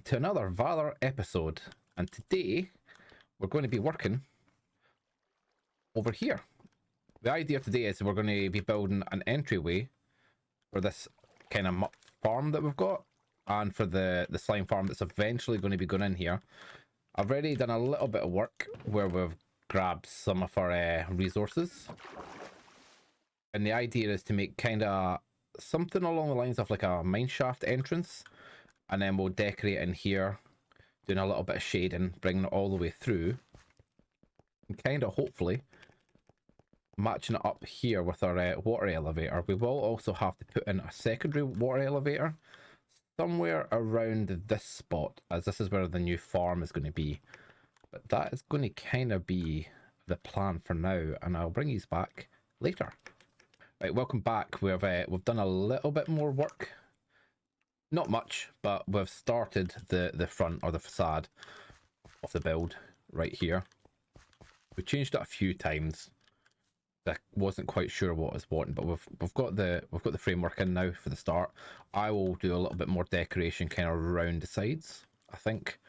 to another Valor episode, and today we're going to be working over here. The idea today is we're going to be building an entryway for this kind of farm that we've got, and for the slime farm that's eventually going to be going in here. I've already done a little bit of work where we've grabbed some of our resources, and the idea is to make kind of something along the lines of like a mineshaft entrance, and then we'll decorate in here, doing a little bit of shading, bringing it all the way through, and kind of hopefully matching it up here with our water elevator. We will also have to put in a secondary water elevator somewhere around this spot, as this is where the new farm is going to be. But that is going to kind of be the plan for now, and I'll bring these back later. Right, welcome back. We've done a little bit more work. Not much, but we've started the front, or the facade of the build right here. We changed it a few times. I wasn't quite sure what I was wanting, but we've got the framework in now for the start. I will do a little bit more decoration kind of around the sides, I think,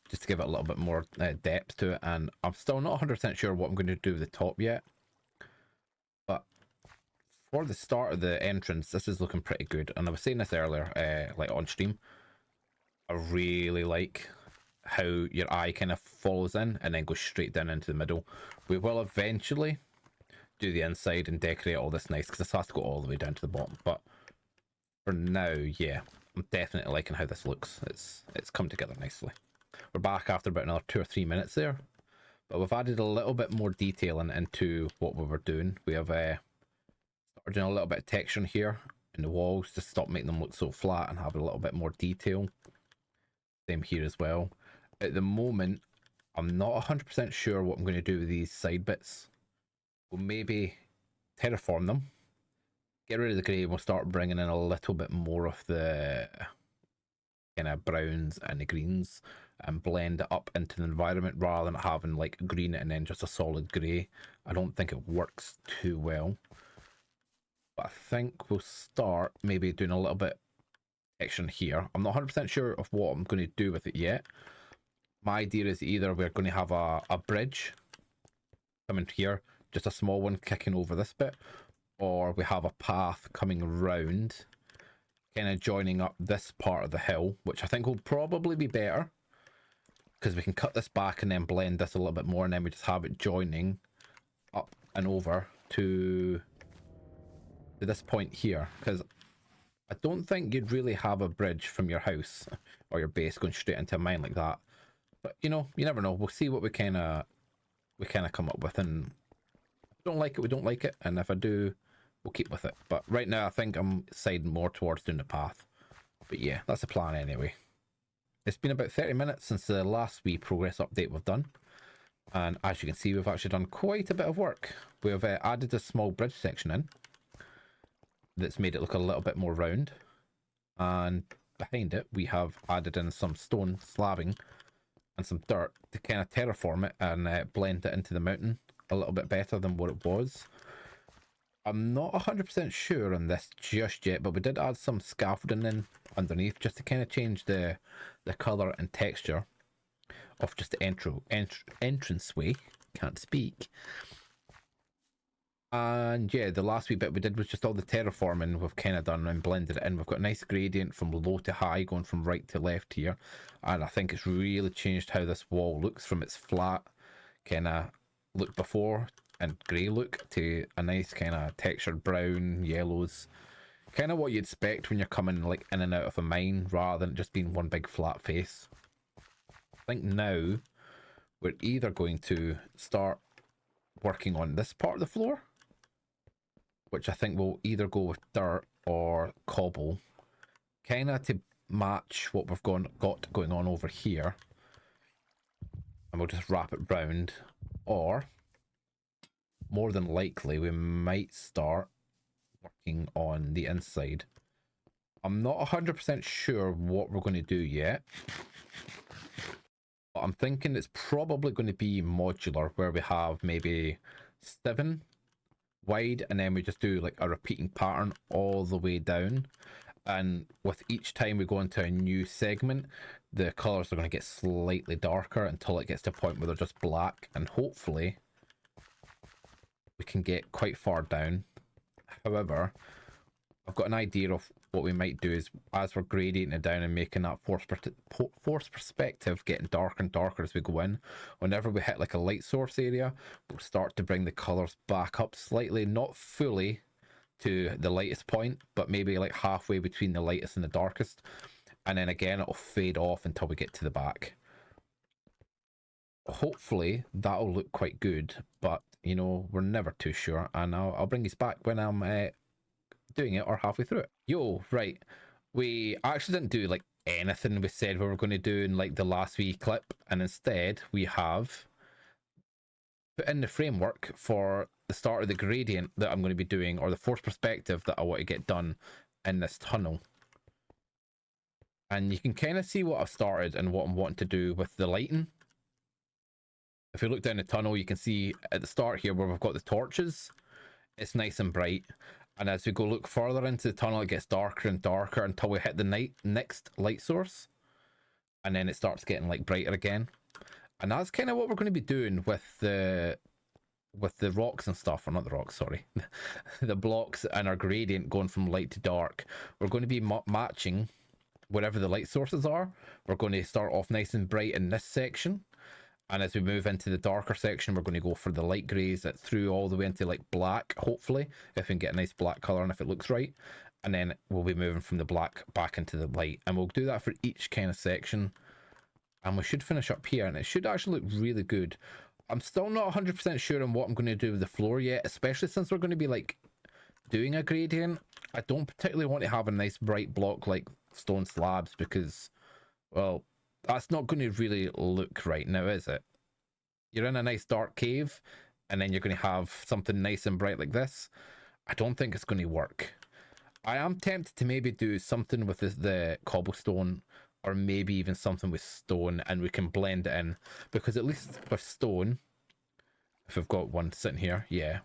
just to give it a little bit more depth to it. And I'm still not 100% sure what I'm going to do with the top yet, but for the start of the entrance, this is looking pretty good. And I was saying this earlier, like on stream, I really like how your eye kind of follows in and then goes straight down into the middle. We will eventually do the inside and decorate all this nice, because this has to go all the way down to the bottom. But for now, yeah, I'm definitely liking how this looks. It's come together nicely. We're back after about another 2 or 3 minutes there, but we've added a little bit more detailing into what we were doing. We have started doing a little bit of texture here in the walls to stop making them look so flat and have a little bit more detail. Same here as well. At the moment, I'm not 100% sure what I'm going to do with these side bits. We'll maybe terraform them, get rid of the grey, and we'll start bringing in a little bit more of the kind of browns and the greens and blend it up into the environment rather than having like green and then just a solid grey. I don't think it works too well, but I think we'll start maybe doing a little bit action here. I'm not 100% sure of what I'm going to do with it yet. My idea is either we're going to have a bridge coming here, just a small one kicking over this bit, or we have a path coming around, kind of joining up this part of the hill, which I think will probably be better, because we can cut this back and then blend this a little bit more, and then we just have it joining up and over to this point here, because I don't think you'd really have a bridge from your house or your base going straight into a mine like that. But you know, you never know. We'll see what we kind of come up with, and if we don't like it, we don't like it, and if I do, we'll keep with it. But right now I think I'm siding more towards doing the path. But yeah, that's the plan anyway. It's been about 30 minutes since the last wee progress update we've done, and as you can see, we've actually done quite a bit of work. We've added a small bridge section in that's made it look a little bit more round, and behind it we have added in some stone slabbing and some dirt to kind of terraform it and blend it into the mountain a little bit better than what it was. I'm not 100% sure on this just yet, but we did add some scaffolding in underneath just to kind of change the colour and texture of just the entranceway. Can't speak. And yeah, the last wee bit we did was just all the terraforming we've kind of done and blended it in. We've got a nice gradient from low to high going from right to left here, and I think it's really changed how this wall looks from its flat kind of look before and grey look to a nice kind of textured brown, yellows, kind of what you'd expect when you're coming like in and out of a mine rather than just being one big flat face. I think now we're either going to start working on this part of the floor, which I think will either go with dirt or cobble, kind of to match what we've got going on over here, and we'll just wrap it round. Or more than likely we might start working on the inside. I'm not 100% sure what we're going to do yet, but I'm thinking it's probably going to be modular, where we have maybe 7 wide, and then we just do like a repeating pattern all the way down, and with each time we go into a new segment, the colors are going to get slightly darker until it gets to a point where they're just black, and hopefully we can get quite far down. However, I've got an idea of what we might do is, as we're gradiating it down and making that force perspective getting darker and darker as we go in, whenever we hit like a light source area, we'll start to bring the colors back up slightly, not fully to the lightest point, but maybe like halfway between the lightest and the darkest, and then again it'll fade off until we get to the back. Hopefully that'll look quite good, but you know, we're never too sure, and I'll bring these back when I'm doing it or halfway through it. Yo, right, we actually didn't do like anything we said we were going to do in like the last wee clip, and instead we have put in the framework for the start of the gradient that I'm going to be doing, or the force perspective that I want to get done in this tunnel. And you can kind of see what I've started and what I'm wanting to do with the lighting. If you look down the tunnel, you can see at the start here where we've got the torches, it's nice and bright. And as we go look further into the tunnel, it gets darker and darker until we hit the next light source. And then it starts getting like brighter again. And that's kind of what we're going to be doing with the rocks and stuff, or not the rocks, sorry. The blocks and our gradient going from light to dark. We're going to be matching wherever the light sources are. We're going to start off nice and bright in this section. And as we move into the darker section, we're going to go for the light greys through all the way into like black, hopefully, if we can get a nice black color and if it looks right. And then we'll be moving from the black back into the light. And we'll do that for each kind of section. And we should finish up here, and it should actually look really good. I'm still not 100% sure on what I'm going to do with the floor yet, especially since we're going to be like doing a gradient. I don't particularly want to have a nice bright block like stone slabs because, well, that's not going to really look right now, is it? You're in a nice dark cave, and then you're going to have something nice and bright like this. I don't think it's going to work. I am tempted to maybe do something with the cobblestone, or maybe even something with stone, and we can blend it in. Because at least with stone, if we've got one sitting here, yeah,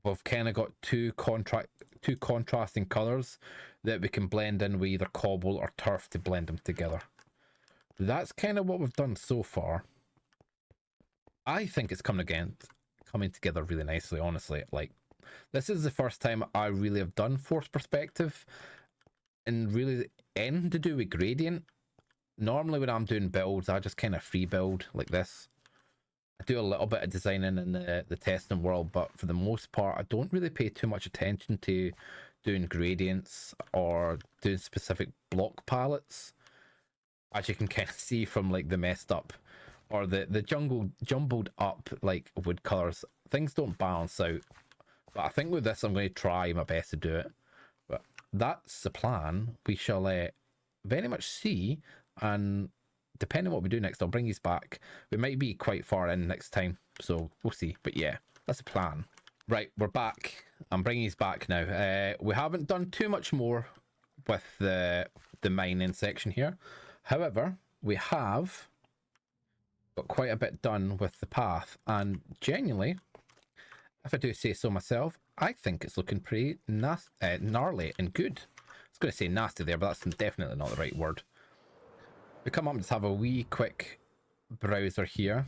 we've kind of got two contrasting colors that we can blend in with either cobble or turf to blend them together. That's kind of what we've done so far. I think it's coming together really nicely, honestly. Like, this is the first time I really have done force perspective and really anything to do with gradient. Normally when I'm doing builds, I just kind of free build like this. I do a little bit of designing in the testing world, but for the most part, I don't really pay too much attention to doing gradients or doing specific block palettes. As you can kind of see from like the messed up or the jumbled up like wood colors, things don't balance out. But I think with this, I'm going to try my best to do it. But that's the plan. We shall very much see, and depending on what we do next, I'll bring these back. We might be quite far in next time, so we'll see. But yeah, that's the plan. Right, we're back. I'm bringing these back now. We haven't done too much more with the mining section here. However, we have got quite a bit done with the path, and genuinely, if I do say so myself, I think it's looking pretty gnarly and good. I was going to say nasty there, but that's definitely not the right word. We come up and just have a wee quick browser here.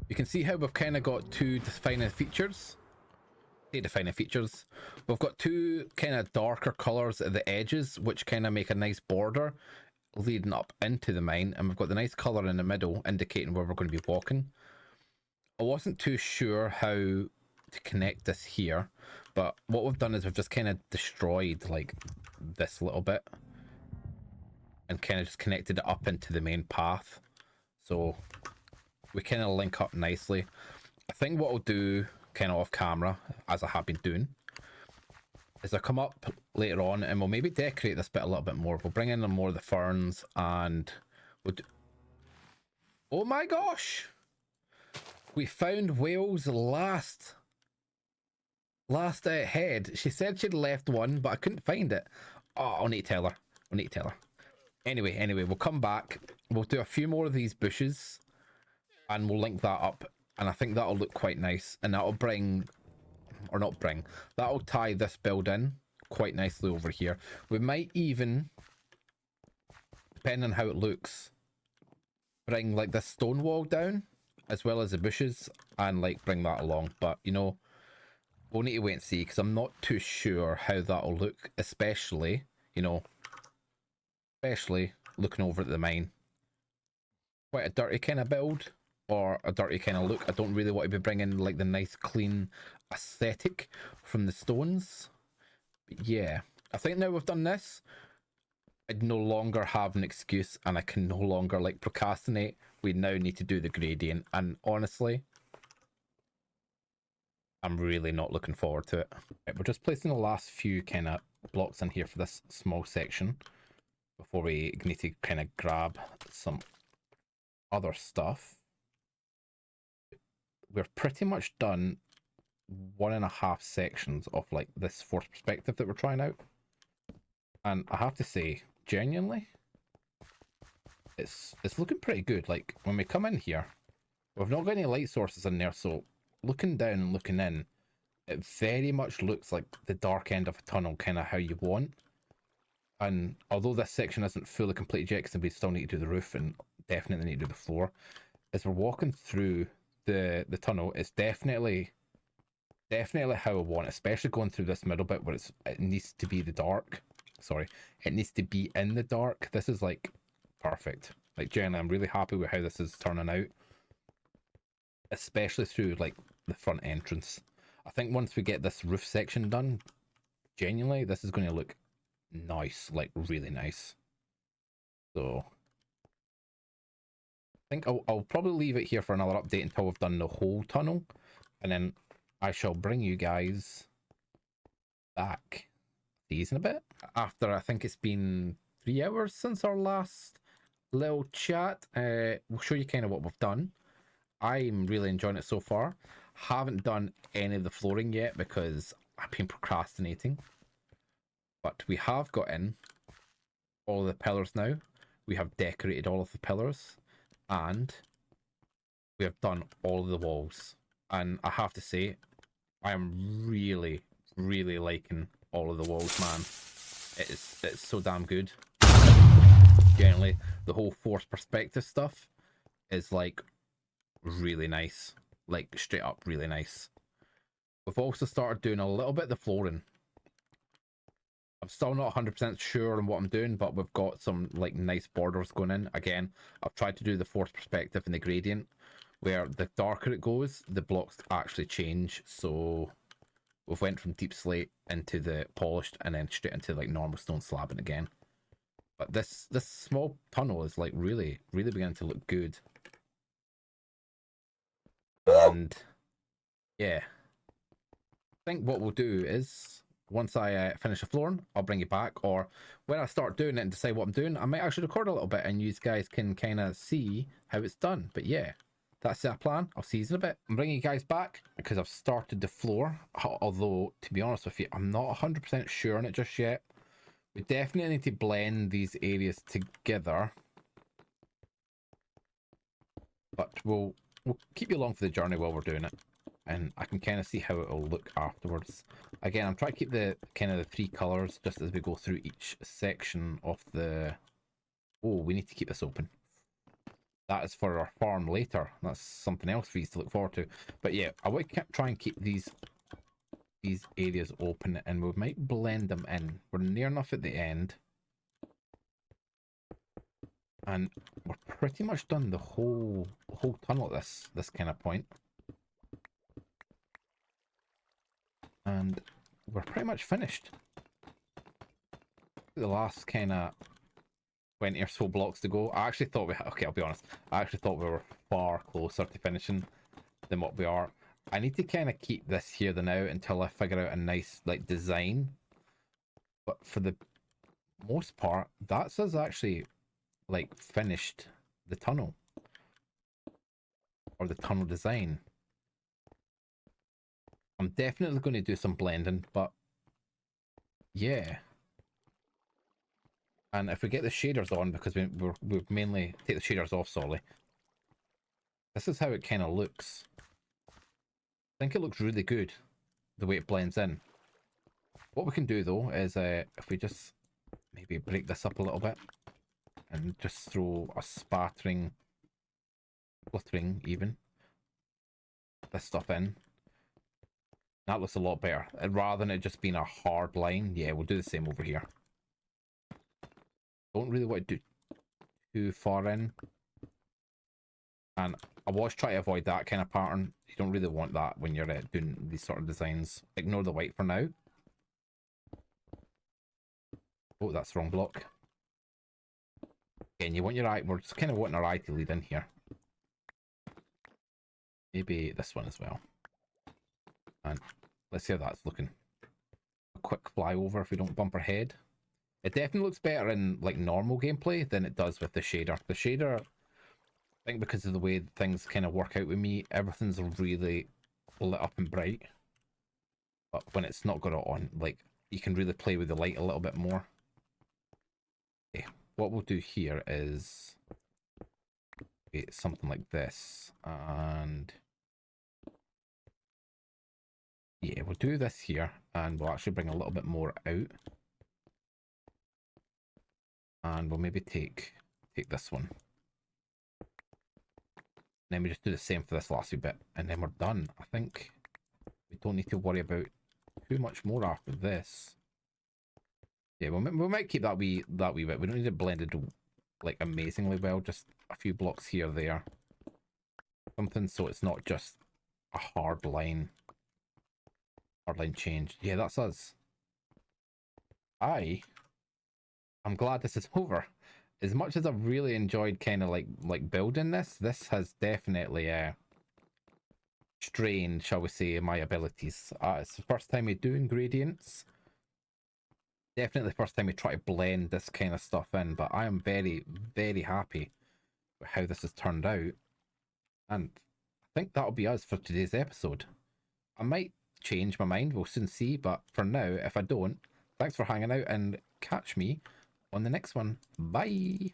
You can see how we've kind of got two defining features. We've got two kind of darker colors at the edges, which kind of make a nice border leading up into the mine, and we've got the nice color in the middle indicating where we're going to be walking. I wasn't too sure how to connect this here, but what we've done is we've just kind of destroyed like this little bit and kind of just connected it up into the main path, so we kind of link up nicely. I think what I'll do kind of off camera, as I have been doing, is I'll come up later on and we'll maybe decorate this bit a little bit more. We'll bring in more of the ferns, and we'll do... Oh my gosh, we found Whale's last head. She said she'd left one, but I couldn't find it. Oh, I'll need to tell her. Anyway, we'll come back. We'll do a few more of these bushes and we'll link that up. And I think that'll look quite nice. And that'll that'll tie this build in quite nicely over here. We might even depending on how it looks, bring like this stone wall down as well as the bushes and like bring that along. But you know, we'll need to wait and see because I'm not too sure how that'll look, especially, you know, especially looking over at the mine. Quite a dirty kind of build or a dirty kind of look. I don't really want to be bringing like the nice clean aesthetic from the stones. But yeah, I think now we've done this, I no longer have an excuse and I can no longer like procrastinate. We now need to do the gradient, and honestly, I'm really not looking forward to it. Right, we're just placing the last few kind of blocks in here for this small section before we need to kind of grab some other stuff. We're pretty much done 1.5 sections of like this forced perspective that we're trying out, and I have to say, genuinely, it's looking pretty good. Like when we come in here, we've not got any light sources in there, so looking down and looking in, it very much looks like the dark end of a tunnel, kind of how you want. And although this section isn't fully completed yet, because we still need to do the roof and definitely need to do the floor, as we're walking through the tunnel, it's definitely how I want, especially going through this middle bit where it needs to be the dark. Sorry, it needs to be in the dark. This is like perfect. Like generally, I'm really happy with how this is turning out, especially through like the front entrance. I think once we get this roof section done, genuinely, this is going to look nice, like really nice. So I think I'll probably leave it here for another update until we've done the whole tunnel, and then I shall bring you guys back in a bit after I think it's been 3 hours since our last little chat. We'll show you kind of what we've done. I'm really enjoying it so far. Haven't done any of the flooring yet because I've been procrastinating, but we have got in all of the pillars now. We have decorated all of the pillars and we have done all of the walls, and I have to say I am really liking all of the walls, man. It's so damn good. Generally, the whole forced perspective stuff is like really nice, like straight up really nice. We've also started doing a little bit of the flooring. I'm still not 100% sure on what I'm doing, but we've got some like nice borders going in. Again, I've tried to do the forced perspective and the gradient, where the darker it goes, the blocks actually change. So we've went from deep slate into the polished and then straight into like normal stone slabbing again. But this small tunnel is like really beginning to look good. And yeah, I think what we'll do is once I finish the flooring, I'll bring you back, or when I start doing it and decide what I'm doing, I might actually record a little bit and you guys can kind of see how it's done. But yeah, that's the plan. I'll see you in a bit. I'm bringing you guys back because I've started the floor, although to be honest with you, I'm not 100% sure on it just yet. We definitely need to blend these areas together, but we'll keep you along for the journey while we're doing it, and I can kind of see how it'll look afterwards. Again, I'm trying to keep the kind of the 3 colors just as we go through each section of the... Oh, we need to keep this open. That is for our farm later. That's something else for you to look forward to. But yeah, I would try and keep these areas open, and we might blend them in. We're near enough at the end, and we're pretty much done the whole tunnel at this kind of point. And we're pretty much finished. The last kind of 20 or so blocks to go. I actually thought okay, I'll be honest, I actually thought we were far closer to finishing than what we are. I need to kind of keep this here the now until I figure out a nice like design. But for the most part, that's us actually like finished the tunnel, or the tunnel design. I'm definitely going to do some blending, but yeah. And if we get the shaders on, because we mainly take the shaders off, sorry. This is how it kind of looks. I think it looks really good, the way it blends in. What we can do though is if we just maybe break this up a little bit. and just throw a spattering, fluttering even, this stuff in. That looks a lot better. And rather than it just being a hard line, yeah, we'll do the same over here. Don't really want to do too far in. And I was trying to avoid that kind of pattern. You don't really want that when you're doing these sort of designs. Ignore the white for now. Oh, that's the wrong block. Again, you want your eye, we're just kind of wanting our eye to lead in here. Maybe this one as well. And let's see how that's looking. A quick flyover if we don't bump our head. It definitely looks better in like normal gameplay than it does with the shader. The shader, I think because of the way things kind of work out with me, everything's really lit up and bright. But when it's not got it on, like, you can really play with the light a little bit more. Okay, what we'll do here is something like this, and yeah, we'll do this here, and we'll actually bring a little bit more out, and we'll maybe take this one. Then we just do the same for this last wee bit, and then we're done. I think we don't need to worry about too much more after this. Yeah, we might keep that wee bit. We don't need it blended like amazingly well. Just a few blocks here, there, something so it's not just a hard line change. Yeah, that's us. I'm glad this is over. As much as I've really enjoyed kind of like building this has definitely strained, shall we say, my abilities. It's the first time we do ingredients. Definitely the first time we try to blend this kind of stuff in, but I am very, very happy with how this has turned out. And I think that'll be us for today's episode. I might change my mind, we'll soon see, but for now, if I don't, thanks for hanging out and catch me on the next one. Bye!